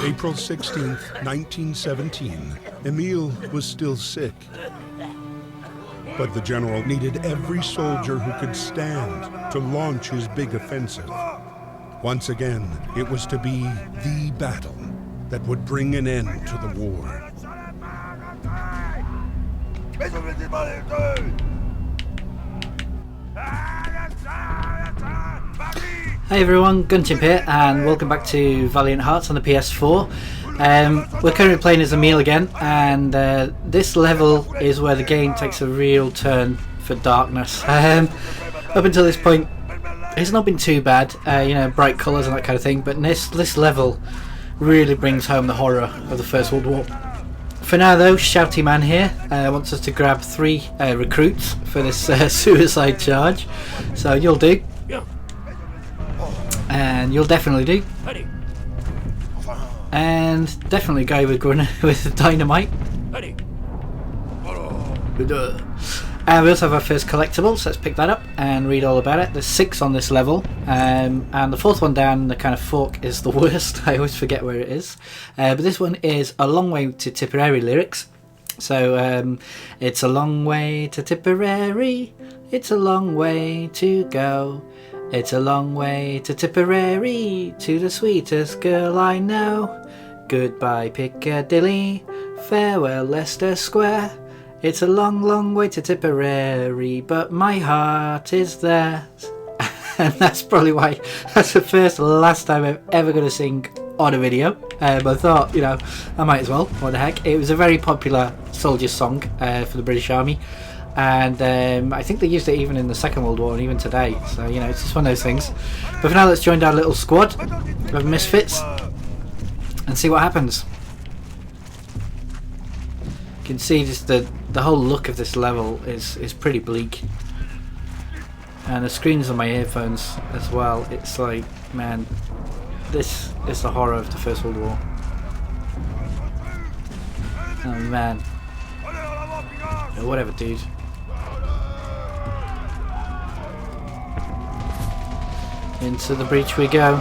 April 16th, 1917. Emile was still sick. But the general needed every soldier who could stand to launch his big offensive. Once again, it was to be the battle that would bring an end to the war. Hey everyone, Gunchip here, and welcome back to Valiant Hearts on the PS4. We're currently playing as Emile again, and this level is where the game takes a real turn for darkness. Up until this point, it's not been too bad, you know, bright colours and that kind of thing, but this level really brings home the horror of the First World War. For now though, Shouty Man here wants us to grab 3 recruits for this suicide charge, so you'll do. And you'll definitely do. And definitely go with dynamite. And we also have our first collectibles. Let's pick that up and read all about it. There's 6 on this level, and the 4th one down, the kind of fork, is the worst. I always forget where it is. But this one is A Long Way to Tipperary lyrics. So it's a long way to Tipperary. It's a long way to go. It's a long way to Tipperary, to the sweetest girl I know. Goodbye Piccadilly, farewell Leicester Square. It's a long, long way to Tipperary, but my heart is there. And that's probably why that's the last time I'm ever going to sing on a video. I thought, you know, I might as well, what the heck. It was a very popular soldier song for the British Army. And I think they used it even in the Second World War and even today, so you know, it's just one of those things. But for now, let's join our little squad of misfits and see what happens. You can see just the whole look of this level is pretty bleak, and the screens on my earphones as well. It's like, man, this is the horror of the First World War. Oh man. Yeah, whatever, dude. Into the breach we go.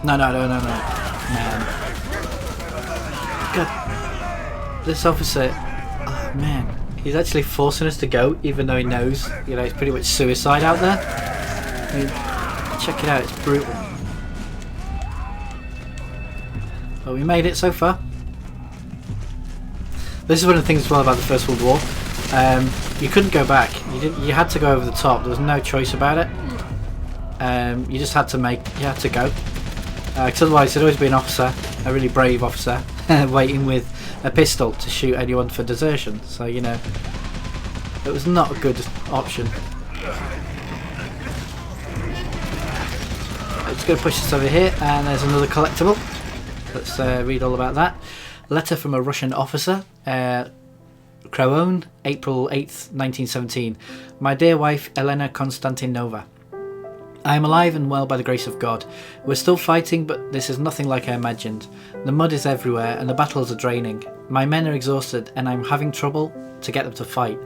No, man. God, this officer, oh man, he's actually forcing us to go, even though he knows, you know, it's pretty much suicide out there. I mean, check it out, it's brutal. But we made it so far. This is one of the things as well about the First World War. You couldn't go back. You had to go over the top. There was no choice about it. You just had to go. Because otherwise there'd always be an officer, a really brave officer, waiting with a pistol to shoot anyone for desertion. So, you know, it was not a good option. I'm just going to push this over here, and there's another collectible. Let's read all about that. Letter from a Russian officer. Crowone, April 8th, 1917. My dear wife, Elena Konstantinova. I am alive and well by the grace of God. We're still fighting, but this is nothing like I imagined. The mud is everywhere and the battles are draining. My men are exhausted and I'm having trouble to get them to fight.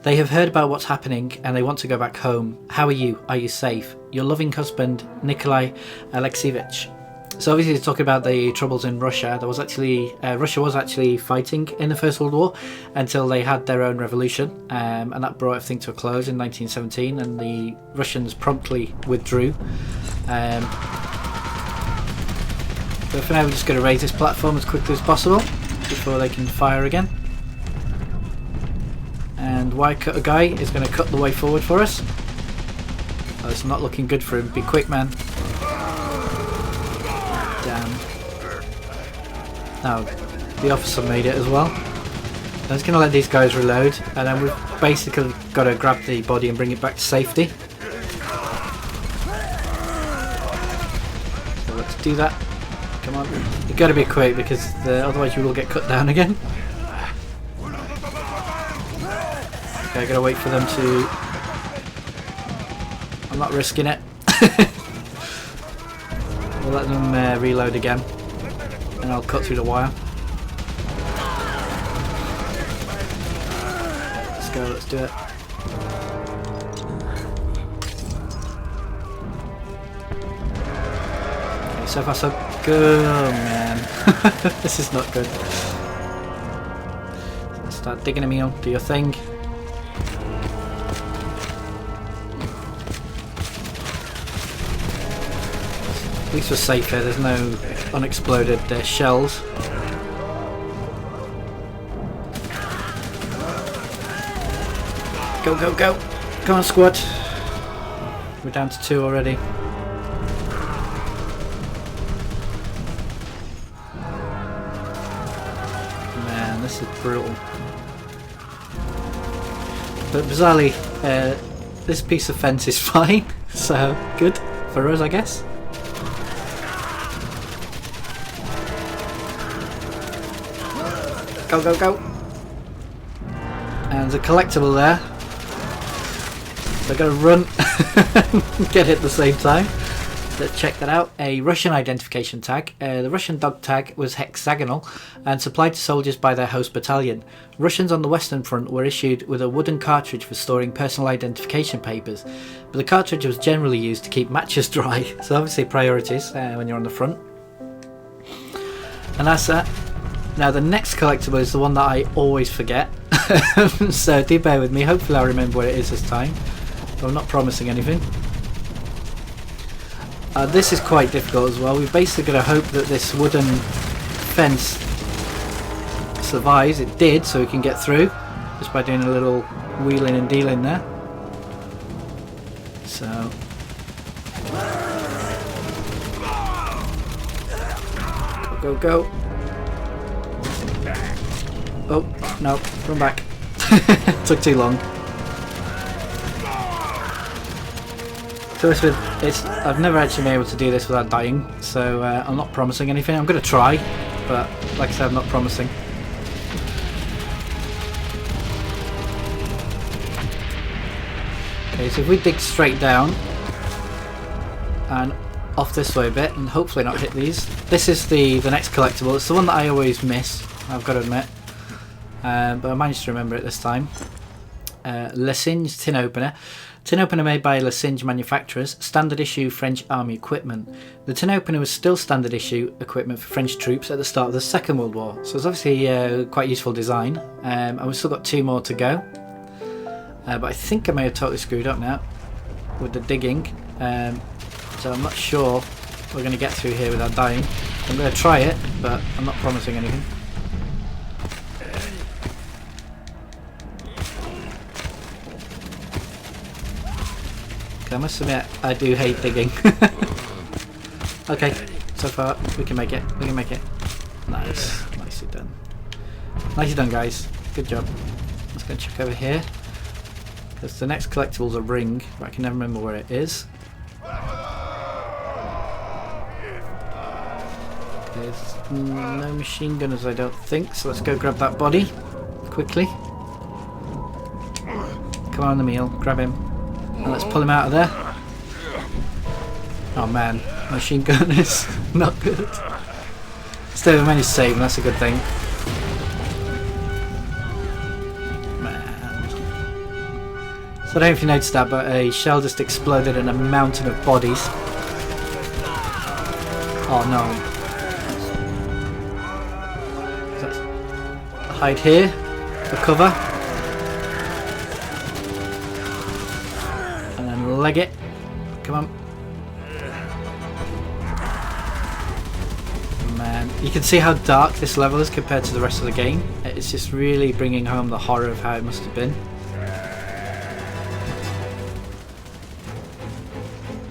They have heard about what's happening and they want to go back home. How are you? Are you safe? Your loving husband, Nikolai Alexeyevich. So obviously he's talking about the troubles in Russia. There was actually Russia was actually fighting in the First World War until they had their own revolution, and that brought everything to a close in 1917, and the Russians promptly withdrew. But for now we're just going to raise this platform as quickly as possible before they can fire again. And Wire Cutter Guy is going to cut the way forward for us. Oh, it's not looking good for him. Be quick, man. Damn. Now, the officer made it as well. I'm just going to let these guys reload, and then we've basically got to grab the body and bring it back to safety. So let's do that. Come on. You've got to be quick because otherwise you will get cut down again. Okay, I got to wait for them to... I'm not risking it. We'll let them reload again, and I'll cut through the wire. Let's go, let's do it. so far so good. Oh man, this is not good. Let's start digging, Emil. Do your thing. At least we're safe here. There's no unexploded shells. Go, go, go! Come on, squad. We're down to 2 already. Man, this is brutal. But bizarrely, this piece of fence is fine, so good for us, I guess. Go, go, go! And there's a collectible there. So I'm going to run and get it at the same time. Let's check that out. A Russian identification tag. The Russian dog tag was hexagonal and supplied to soldiers by their host battalion. Russians on the Western Front were issued with a wooden cartridge for storing personal identification papers, but the cartridge was generally used to keep matches dry. So obviously priorities when you're on the front. And that's that. Now the next collectible is the one that I always forget. So do bear with me. Hopefully I'll remember what it is this time. I'm not promising anything. This is quite difficult as well. We've basically got to hope that this wooden fence survives. It did, so we can get through just by doing a little wheeling and dealing there. So go, go, go. Oh no, run back. Took too long. So I've never actually been able to do this without dying, so I'm not promising anything. I'm going to try, but like I said, I'm not promising. Okay, so if we dig straight down and off this way a bit, and hopefully not hit these. This is the next collectible. It's the one that I always miss, I've got to admit, but I managed to remember it this time. Le Singe tin opener. Tin opener made by Le Singe manufacturers, standard issue French army equipment. The tin opener was still standard issue equipment for French troops at the start of the Second World War, so it's obviously quite useful design. And we've still got 2 more to go, but I think I may have totally screwed up now with the digging, so I'm not sure we're going to get through here without dying. I'm going to try it, but I'm not promising anything. I must admit, I do hate digging. Okay, so far we can make it. We can make it. Nice, nicely done. Nicely done, guys. Good job. Let's go check over here, because the next collectible is a ring, but I can never remember where it is. There's no machine gunners, I don't think. So let's go grab that body quickly. Come on, Emil, grab him. And let's pull him out of there. Oh man, machine gun is not good. Still, we managed to save him, that's a good thing. Man. So I don't know if you noticed that, but a shell just exploded in a mountain of bodies. Oh no. Let's hide here for cover. Leg it. Come on. Man, you can see how dark this level is compared to the rest of the game. It's just really bringing home the horror of how it must have been.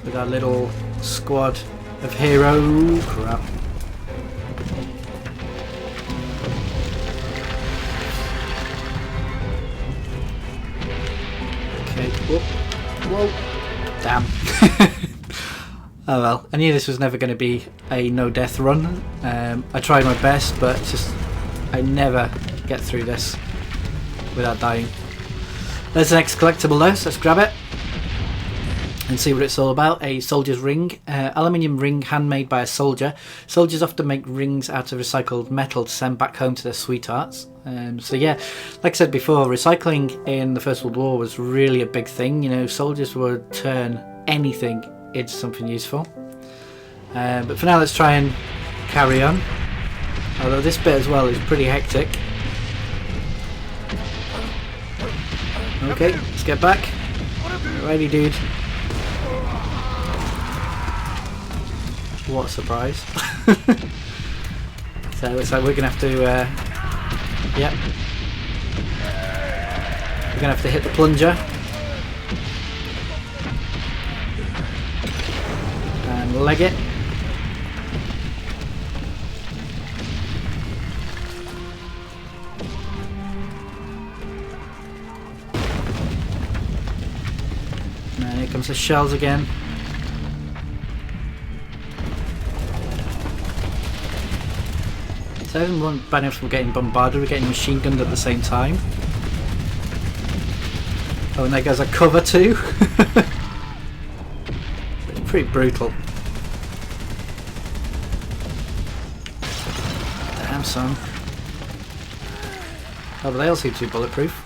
With our little squad of hero crap. Okay. Whoa. Whoa. Damn. Oh well, I knew this was never going to be a no-death run. I tried my best, but it's just I never get through this without dying. There's the next collectible though, so let's grab it and see what it's all about. A soldier's ring. Aluminium ring handmade by a soldier. Soldiers often make rings out of recycled metal to send back home to their sweethearts. So yeah, like I said before, recycling in the First World War was really a big thing. You know, soldiers would turn anything into something useful. But for now, let's try and carry on. Although this bit as well is pretty hectic. Okay, let's get back. Alrighty, dude. What a surprise. So it looks like we're going to have to... yep. We're going to have to hit the plunger. And leg it. And here comes the shells again. So everyone bad enough from getting bombarded, we're getting machine gunned at the same time. Oh, and there goes a cover too. It's pretty brutal. Damn, son. Oh, but they all seem to be bulletproof.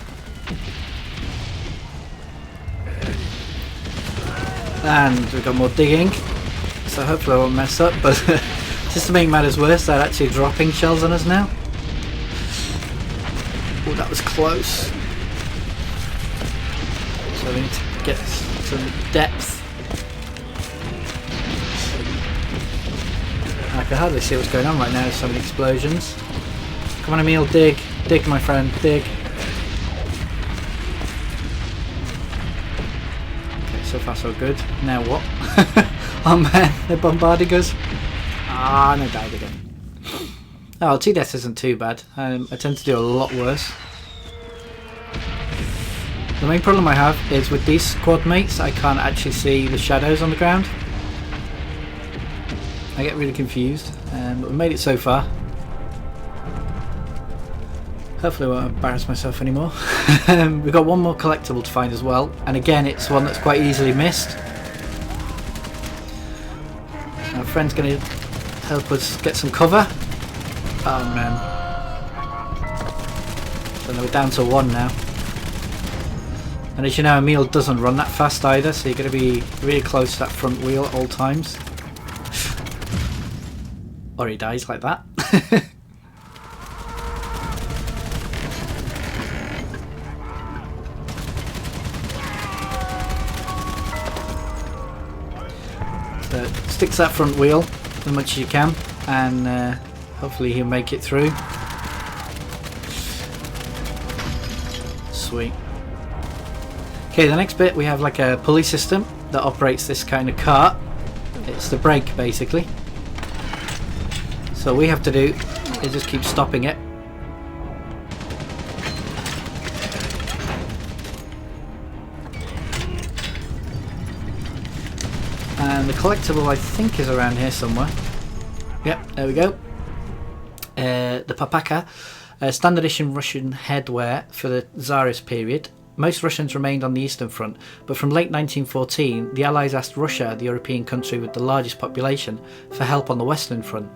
And we've got more digging, so hopefully I won't mess up, but just to make matters worse, they're actually dropping shells on us now. Oh, that was close. So we need to get some depth. I can hardly see what's going on right now, there's so many explosions. Come on, Emil, dig. Dig, my friend, dig. So far so good. Now what? Oh man, they're bombarding us. Ah, and I died again. Oh, 2 deaths isn't too bad. I tend to do a lot worse. The main problem I have is with these squad mates, I can't actually see the shadows on the ground. I get really confused, but we made it so far. Hopefully I won't embarrass myself anymore. We've got one more collectible to find as well, and again it's one that's quite easily missed. Our friend's going to help us get some cover. Oh man. So we're down to 1 now. And as you know, Emil doesn't run that fast either, so you're going to be really close to that front wheel at all times. Or he dies like that. So stick to that front wheel as much as you can, and hopefully he'll make it through. Sweet. Okay, the next bit we have like a pulley system that operates this kind of cart. It's the brake basically. So all we have to do is just keep stopping it. And the collectible I think is around here somewhere. Yep, there we go. The Papakha, standard edition Russian headwear for the Tsarist period. Most Russians remained on the Eastern Front, but from late 1914 the Allies asked Russia, the European country with the largest population, for help on the Western Front.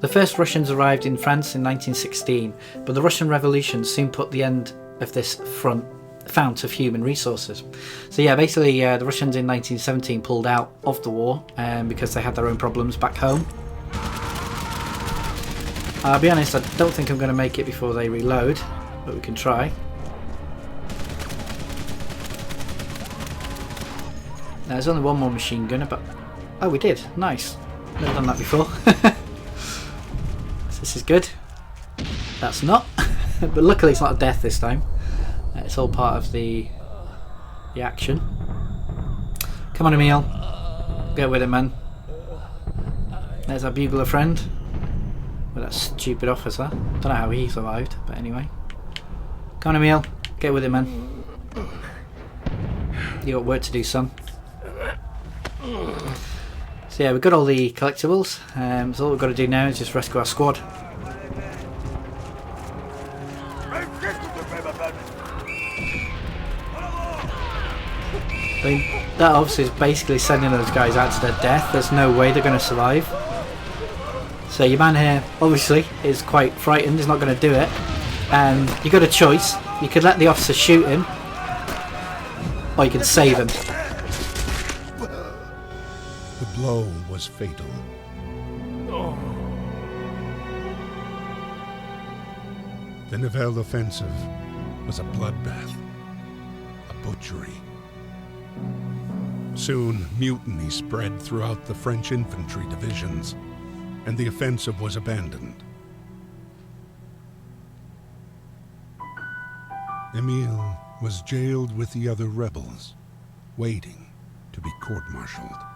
The first Russians arrived in France in 1916, but the Russian Revolution soon put the end of this front fount of human resources. So yeah, basically the Russians in 1917 pulled out of the war because they had their own problems back home. I'll be honest, I don't think I'm going to make it before they reload, but we can try. Now, there's only one more machine gunner, but... Oh, we did. Nice. Never done that before. So this is good. That's not. But luckily it's not a death this time. It's all part of the action. Come on, Emil. Get with it, man. There's our bugler friend. With that stupid officer. Don't know how he survived, but anyway. Come on, Emil. Get with it, man. You got work to do, son. So yeah, we've got all the collectibles. So all we've got to do now is just rescue our squad. I mean, that obviously is basically sending those guys out to their death. There's no way they're going to survive. So your man here, obviously, is quite frightened. He's not going to do it. And you've got a choice. You could let the officer shoot him, or you can save him. The blow was fatal. The Nivelle offensive was a bloodbath, a butchery. Soon, mutiny spread throughout the French infantry divisions, and the offensive was abandoned. Emile was jailed with the other rebels, waiting to be court-martialed.